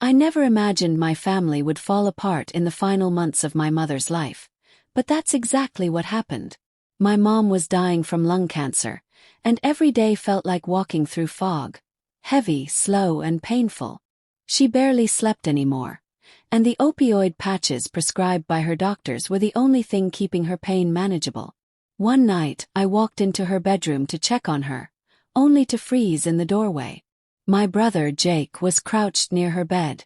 I never imagined my family would fall apart in the final months of my mother's life. But that's exactly what happened. My mom was dying from lung cancer, and every day felt like walking through fog. Heavy, slow, and painful. She barely slept anymore, and the opioid patches prescribed by her doctors were the only thing keeping her pain manageable. One night, I walked into her bedroom to check on her, only to freeze in the doorway. My brother, Jake, was crouched near her bed.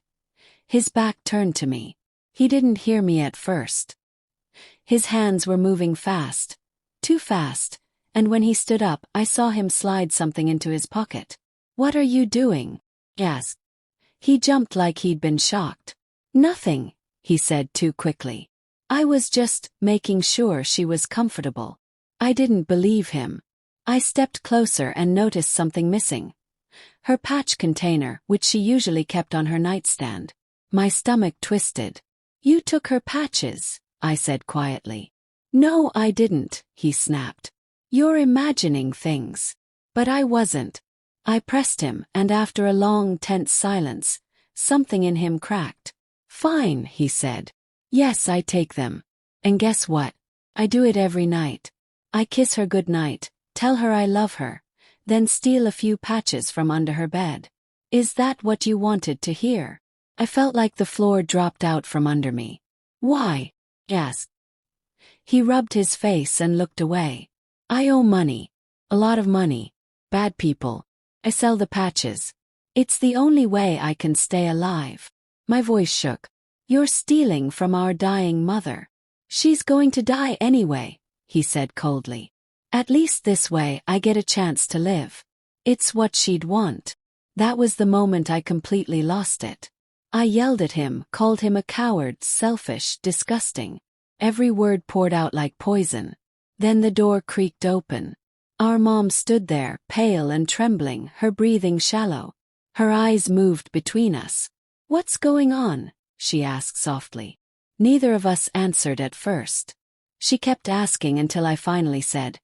His back turned to me. He didn't hear me at first. His hands were moving fast. Too fast, and when he stood up, I saw him slide something into his pocket. "What are you doing?" I asked. He jumped like he'd been shocked. "Nothing," he said too quickly. "I was just making sure she was comfortable." I didn't believe him. I stepped closer and noticed something missing. Her patch container, which she usually kept on her nightstand. My stomach twisted. "You took her patches," I said quietly. "No, I didn't," he snapped. "You're imagining things." But I wasn't. I pressed him, and after a long, tense silence, something in him cracked. "Fine," he said. "Yes, I take them. And guess what? I do it every night. I kiss her goodnight, tell her I love her, then steal a few patches from under her bed." "Is that what you wanted to hear?" I felt like the floor dropped out from under me. "Why?" I asked. He rubbed his face and looked away. "I owe money. A lot of money. Bad people. I sell the patches. It's the only way I can stay alive." My voice shook. "You're stealing from our dying mother." "She's going to die anyway," he said coldly. "At least this way I get a chance to live. It's what she'd want." That was the moment I completely lost it. I yelled at him, called him a coward, selfish, disgusting. Every word poured out like poison. Then the door creaked open. Our mom stood there, pale and trembling, her breathing shallow. Her eyes moved between us. "What's going on?" she asked softly. Neither of us answered at first. She kept asking until I finally said,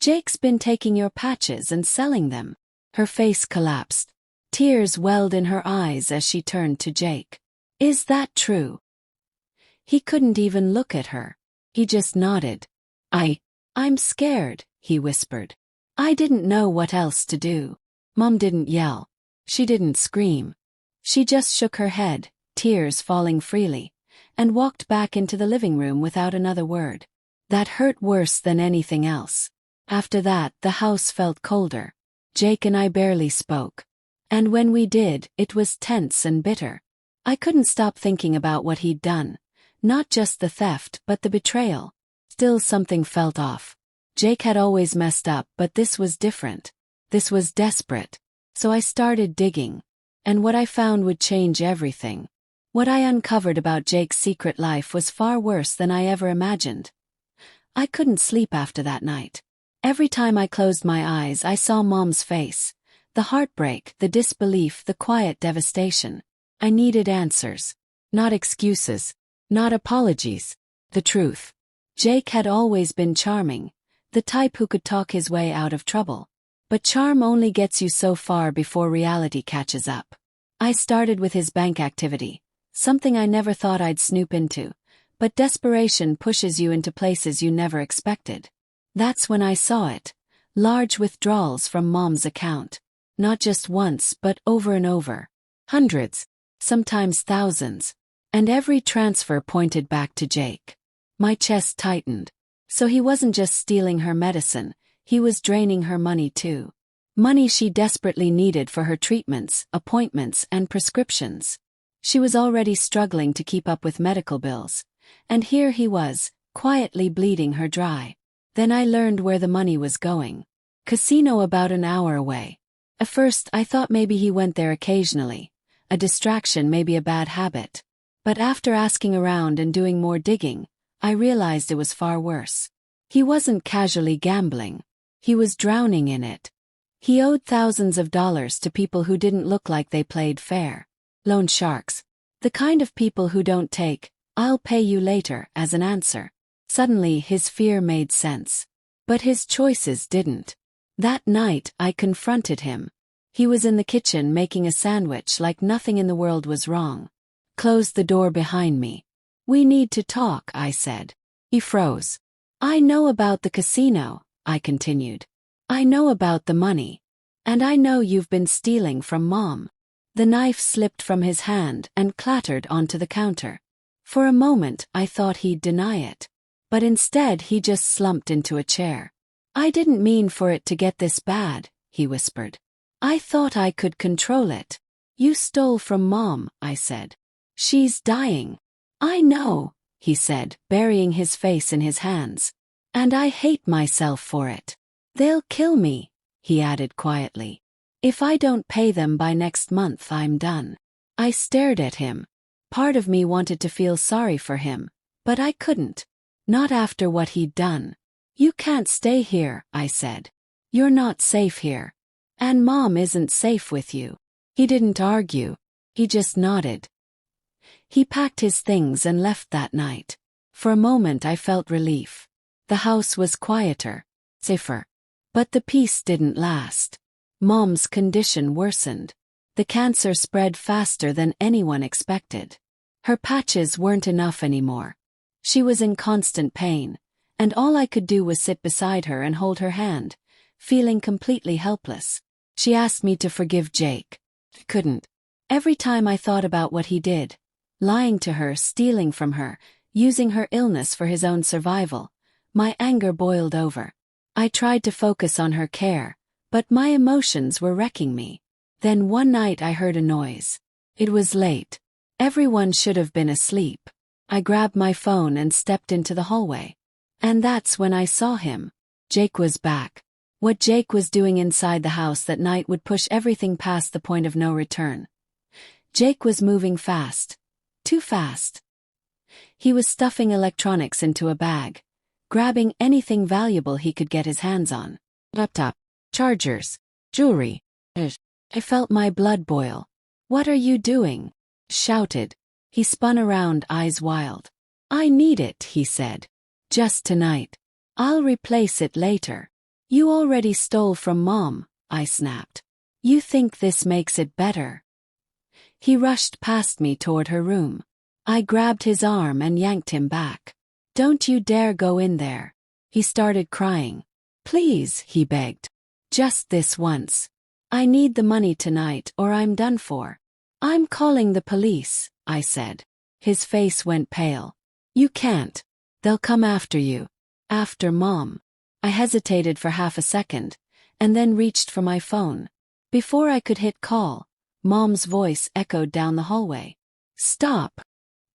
"Jake's been taking your patches and selling them." Her face collapsed. Tears welled in her eyes as she turned to Jake. "Is that true?" He couldn't even look at her. He just nodded. I'm scared," he whispered. I didn't know what else to do. Mom didn't yell. She didn't scream. She just shook her head, tears falling freely, and walked back into the living room without another word. That hurt worse than anything else. After that, the house felt colder. Jake and I barely spoke. And when we did, it was tense and bitter. I couldn't stop thinking about what he'd done. Not just the theft, but the betrayal. Still something felt off. Jake had always messed up, but this was different. This was desperate. So I started digging. And what I found would change everything. What I uncovered about Jake's secret life was far worse than I ever imagined. I couldn't sleep after that night. Every time I closed my eyes, I saw Mom's face. The heartbreak, the disbelief, the quiet devastation. I needed answers. Not excuses. Not apologies. The truth. Jake had always been charming. The type who could talk his way out of trouble. But charm only gets you so far before reality catches up. I started with his bank activity. Something I never thought I'd snoop into. But desperation pushes you into places you never expected. That's when I saw it. Large withdrawals from Mom's account. Not just once, but over and over. Hundreds. Sometimes thousands. And every transfer pointed back to Jake. My chest tightened. So he wasn't just stealing her medicine, he was draining her money too. Money she desperately needed for her treatments, appointments, and prescriptions. She was already struggling to keep up with medical bills. And here he was, quietly bleeding her dry. Then I learned where the money was going. Casino about an hour away. At first I thought maybe he went there occasionally. A distraction, maybe a bad habit. But after asking around and doing more digging, I realized it was far worse. He wasn't casually gambling. He was drowning in it. He owed thousands of dollars to people who didn't look like they played fair. Loan sharks. The kind of people who don't take, "I'll pay you later," as an answer. Suddenly his fear made sense. But his choices didn't. That night I confronted him. He was in the kitchen making a sandwich like nothing in the world was wrong. Closed the door behind me. "We need to talk," I said. He froze. "I know about the casino," I continued. "I know about the money. And I know you've been stealing from Mom." The knife slipped from his hand and clattered onto the counter. For a moment I thought he'd deny it. But instead he just slumped into a chair. "I didn't mean for it to get this bad," he whispered. "I thought I could control it." "You stole from Mom," I said. "She's dying." "I know," he said, burying his face in his hands. "And I hate myself for it. They'll kill me," he added quietly. "If I don't pay them by next month, I'm done." I stared at him. Part of me wanted to feel sorry for him, but I couldn't. Not after what he'd done. "You can't stay here," I said. "You're not safe here. And Mom isn't safe with you." He didn't argue. He just nodded. He packed his things and left that night. For a moment I felt relief. The house was quieter, safer. But the peace didn't last. Mom's condition worsened. The cancer spread faster than anyone expected. Her patches weren't enough anymore. She was in constant pain, and all I could do was sit beside her and hold her hand, feeling completely helpless. She asked me to forgive Jake. I couldn't. Every time I thought about what he did, lying to her, stealing from her, using her illness for his own survival, my anger boiled over. I tried to focus on her care, but my emotions were wrecking me. Then one night I heard a noise. It was late. Everyone should have been asleep. I grabbed my phone and stepped into the hallway. And that's when I saw him. Jake was back. What Jake was doing inside the house that night would push everything past the point of no return. Jake was moving fast. Too fast. He was stuffing electronics into a bag, grabbing anything valuable he could get his hands on. Laptop, chargers, jewelry. I felt my blood boil. "What are you doing?" shouted. He spun around, eyes wild. "I need it," he said. "Just tonight. I'll replace it later." "You already stole from Mom," I snapped. "You think this makes it better?" He rushed past me toward her room. I grabbed his arm and yanked him back. "Don't you dare go in there." He started crying. "Please," he begged. "Just this once. I need the money tonight or I'm done for." "I'm calling the police," I said. His face went pale. "You can't. They'll come after you. After Mom." I hesitated for half a second, and then reached for my phone. Before I could hit call, Mom's voice echoed down the hallway. "Stop."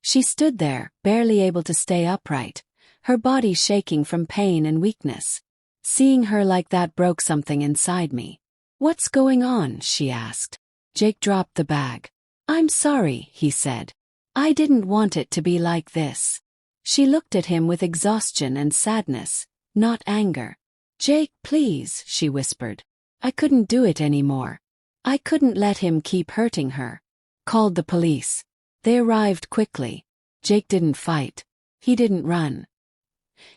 She stood there, barely able to stay upright, her body shaking from pain and weakness. Seeing her like that broke something inside me. "What's going on?" she asked. Jake dropped the bag. "I'm sorry," he said. "I didn't want it to be like this." She looked at him with exhaustion and sadness, not anger. "Jake, please," she whispered. I couldn't do it anymore. I couldn't let him keep hurting her. Called the police. They arrived quickly. Jake didn't fight. He didn't run.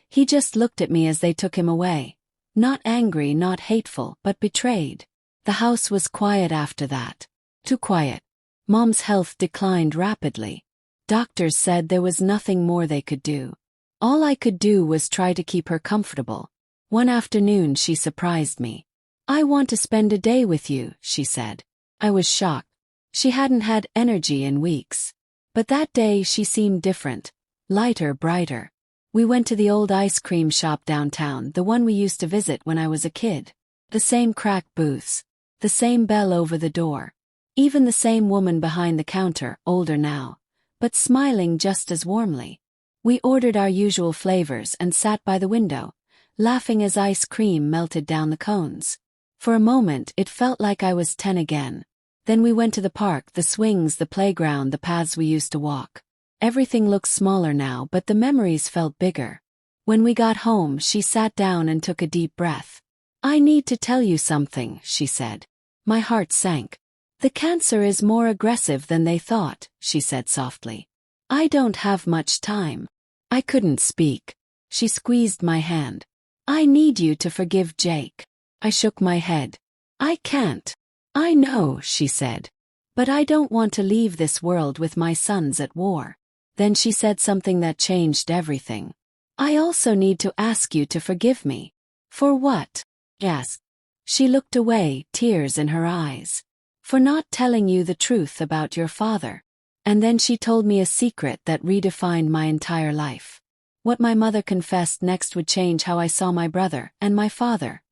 He just looked at me as they took him away. Not angry, not hateful, but betrayed. The house was quiet after that. Too quiet. Mom's health declined rapidly. Doctors said there was nothing more they could do. All I could do was try to keep her comfortable. One afternoon she surprised me. "I want to spend a day with you," she said. I was shocked. She hadn't had energy in weeks. But that day she seemed different. Lighter, brighter. We went to the old ice cream shop downtown, the one we used to visit when I was a kid. The same cracked booths. The same bell over the door. Even the same woman behind the counter, older now, but smiling just as warmly. We ordered our usual flavors and sat by the window, laughing as ice cream melted down the cones. For a moment it felt like I was 10 again. Then we went to the park, the swings, the playground, the paths we used to walk. Everything looked smaller now, but the memories felt bigger. When we got home, she sat down and took a deep breath. "I need to tell you something," she said. My heart sank. "The cancer is more aggressive than they thought," she said softly. "I don't have much time." I couldn't speak. She squeezed my hand. "I need you to forgive Jake." I shook my head. "I can't. I know, she said. But I don't want to leave this world with my sons at war. Then she said something that changed everything. I also need to ask you to forgive me. For what? Yes. She looked away, tears in her eyes. For not telling you the truth about your father. And then she told me a secret that redefined my entire life. What my mother confessed next would change how I saw my brother and my father.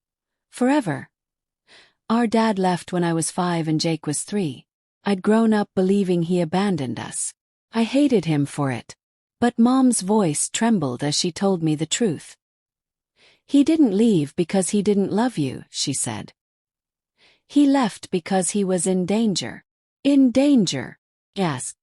Forever. Our dad left when I was 5 and Jake was 3. I'd grown up believing he abandoned us. I hated him for it. But Mom's voice trembled as she told me the truth. He didn't leave because he didn't love you, she said. He left because he was in danger. In danger. Yes.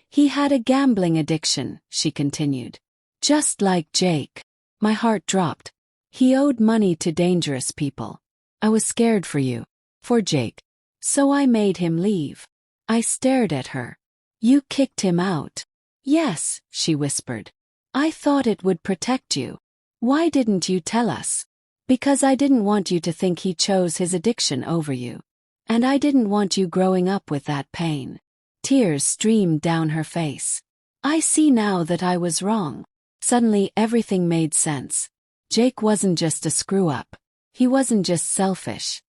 He had a gambling addiction, she continued. Just like Jake. My heart dropped. He owed money to dangerous people. I was scared for you. For Jake. So I made him leave. I stared at her. You kicked him out. Yes, she whispered. I thought it would protect you. Why didn't you tell us? Because I didn't want you to think he chose his addiction over you. And I didn't want you growing up with that pain. Tears streamed down her face. I see now that I was wrong. Suddenly everything made sense. Jake wasn't just a screw-up. He wasn't just selfish.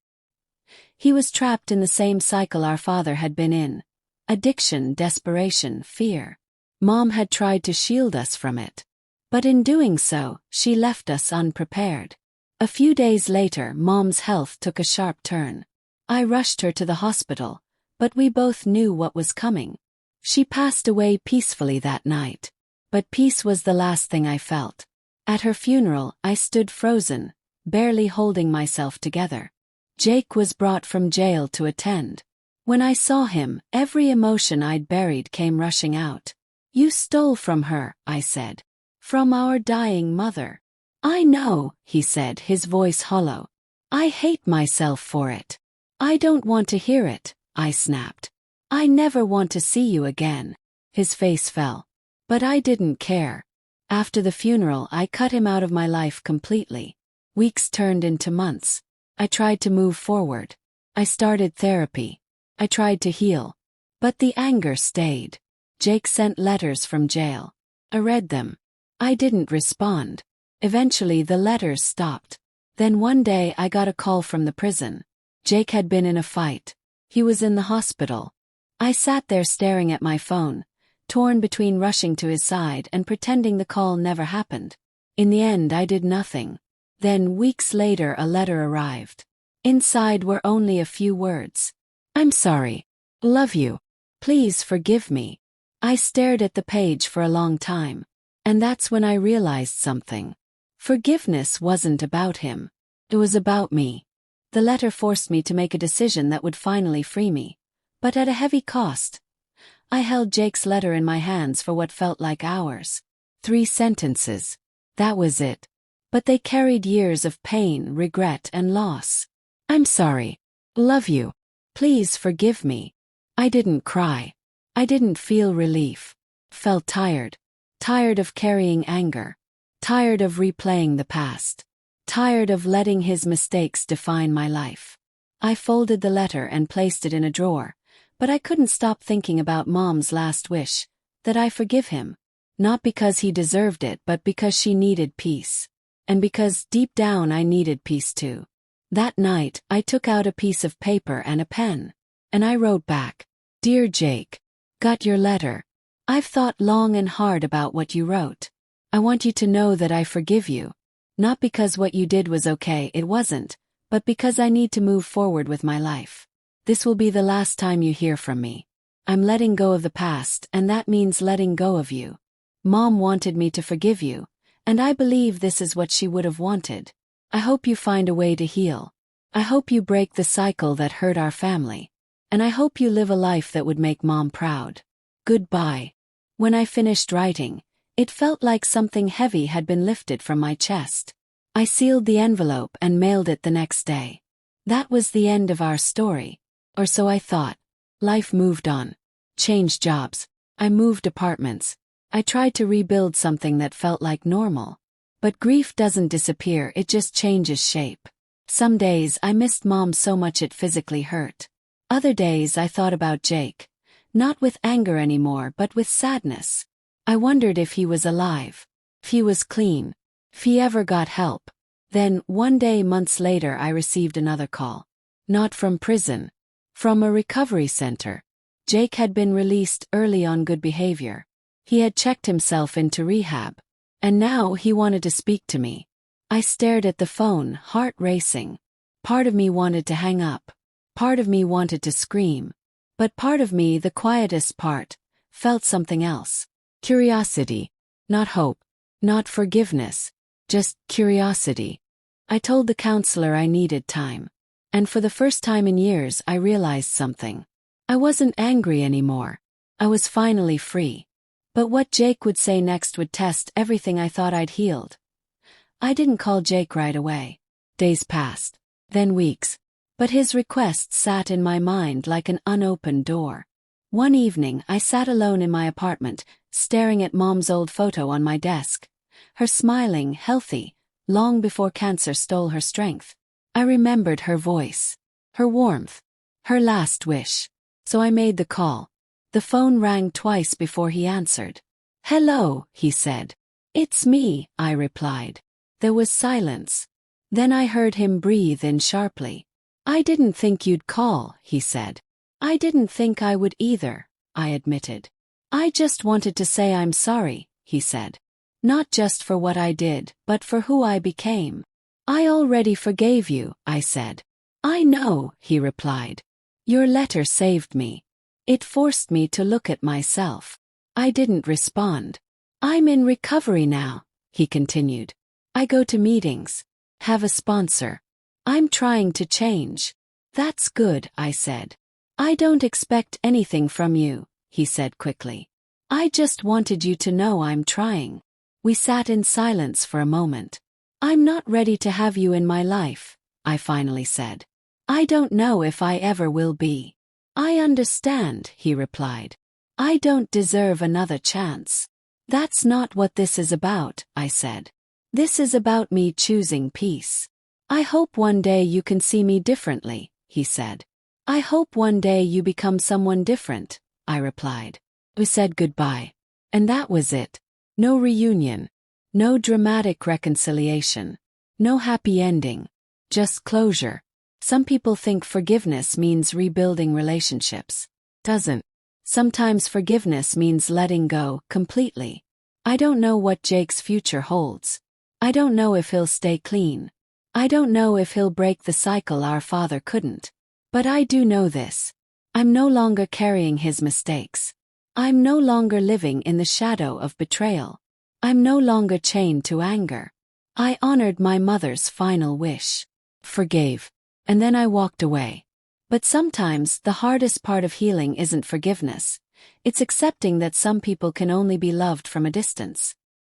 He was trapped in the same cycle our father had been in. Addiction, desperation, fear. Mom had tried to shield us from it. But in doing so, she left us unprepared. A few days later, Mom's health took a sharp turn. I rushed her to the hospital, but we both knew what was coming. She passed away peacefully that night. But peace was the last thing I felt. At her funeral, I stood frozen, barely holding myself together. Jake was brought from jail to attend. When I saw him, every emotion I'd buried came rushing out. You stole from her, I said. From our dying mother. I know, he said, his voice hollow. I hate myself for it. I don't want to hear it, I snapped. I never want to see you again. His face fell. But I didn't care. After the funeral, I cut him out of my life completely. Weeks turned into months. I tried to move forward. I started therapy. I tried to heal. But the anger stayed. Jake sent letters from jail. I read them. I didn't respond. Eventually the letters stopped. Then one day I got a call from the prison. Jake had been in a fight. He was in the hospital. I sat there staring at my phone, torn between rushing to his side and pretending the call never happened. In the end I did nothing. Then weeks later a letter arrived. Inside were only a few words. I'm sorry. Love you. Please forgive me. I stared at the page for a long time. And that's when I realized something. Forgiveness wasn't about him. It was about me. The letter forced me to make a decision that would finally free me. But at a heavy cost. I held Jake's letter in my hands for what felt like hours. 3 sentences. That was it. But they carried years of pain, regret, and loss. I'm sorry. Love you. Please forgive me. I didn't cry. I didn't feel relief. Felt tired. Tired of carrying anger. Tired of replaying the past. Tired of letting his mistakes define my life. I folded the letter and placed it in a drawer, but I couldn't stop thinking about Mom's last wish, that I forgive him. Not because he deserved it, but because she needed peace. And because deep down I needed peace too. That night, I took out a piece of paper and a pen. And I wrote back, Dear Jake, got your letter. I've thought long and hard about what you wrote. I want you to know that I forgive you. Not because what you did was okay, it wasn't, but because I need to move forward with my life. This will be the last time you hear from me. I'm letting go of the past, and that means letting go of you. Mom wanted me to forgive you, and I believe this is what she would have wanted. I hope you find a way to heal. I hope you break the cycle that hurt our family. And I hope you live a life that would make Mom proud. Goodbye. When I finished writing, it felt like something heavy had been lifted from my chest. I sealed the envelope and mailed it the next day. That was the end of our story. Or so I thought. Life moved on. Changed jobs. I moved apartments. I tried to rebuild something that felt like normal. But grief doesn't disappear, it just changes shape. Some days I missed Mom so much it physically hurt. Other days I thought about Jake. Not with anger anymore but with sadness. I wondered if he was alive. If he was clean. If he ever got help. Then, one day months later I received another call. Not from prison. From a recovery center. Jake had been released early on good behavior. He had checked himself into rehab. And now he wanted to speak to me. I stared at the phone, heart racing. Part of me wanted to hang up. Part of me wanted to scream. But part of me, the quietest part, felt something else. Curiosity. Not hope. Not forgiveness. Just curiosity. I told the counselor I needed time. And for the first time in years I realized something. I wasn't angry anymore. I was finally free. But what Jake would say next would test everything I thought I'd healed. I didn't call Jake right away. Days passed. Then weeks. But his request sat in my mind like an unopened door. One evening I sat alone in my apartment, staring at Mom's old photo on my desk. Her smiling, healthy, long before cancer stole her strength. I remembered her voice. Her warmth. Her last wish. So I made the call. The phone rang twice before he answered. "Hello," he said. "It's me," I replied. There was silence. Then I heard him breathe in sharply. "I didn't think you'd call," he said. "I didn't think I would either," I admitted. "I just wanted to say I'm sorry," he said. "Not just for what I did, but for who I became." "I already forgave you," I said. "I know," he replied. "Your letter saved me. It forced me to look at myself." I didn't respond. "I'm in recovery now," he continued. "I go to meetings. Have a sponsor. I'm trying to change." "That's good," I said. "I don't expect anything from you," he said quickly. "I just wanted you to know I'm trying." We sat in silence for a moment. "I'm not ready to have you in my life," I finally said. "I don't know if I ever will be." "I understand," he replied. "I don't deserve another chance." "That's not what this is about," I said. "This is about me choosing peace." "I hope one day you can see me differently," he said. "I hope one day you become someone different," I replied. We said goodbye. And that was it. No reunion. No dramatic reconciliation. No happy ending. Just closure. Some people think forgiveness means rebuilding relationships. Doesn't. Sometimes forgiveness means letting go completely. I don't know what Jake's future holds. I don't know if he'll stay clean. I don't know if he'll break the cycle our father couldn't. But I do know this. I'm no longer carrying his mistakes. I'm no longer living in the shadow of betrayal. I'm no longer chained to anger. I honored my mother's final wish. Forgave. And then I walked away. But sometimes the hardest part of healing isn't forgiveness. It's accepting that some people can only be loved from a distance.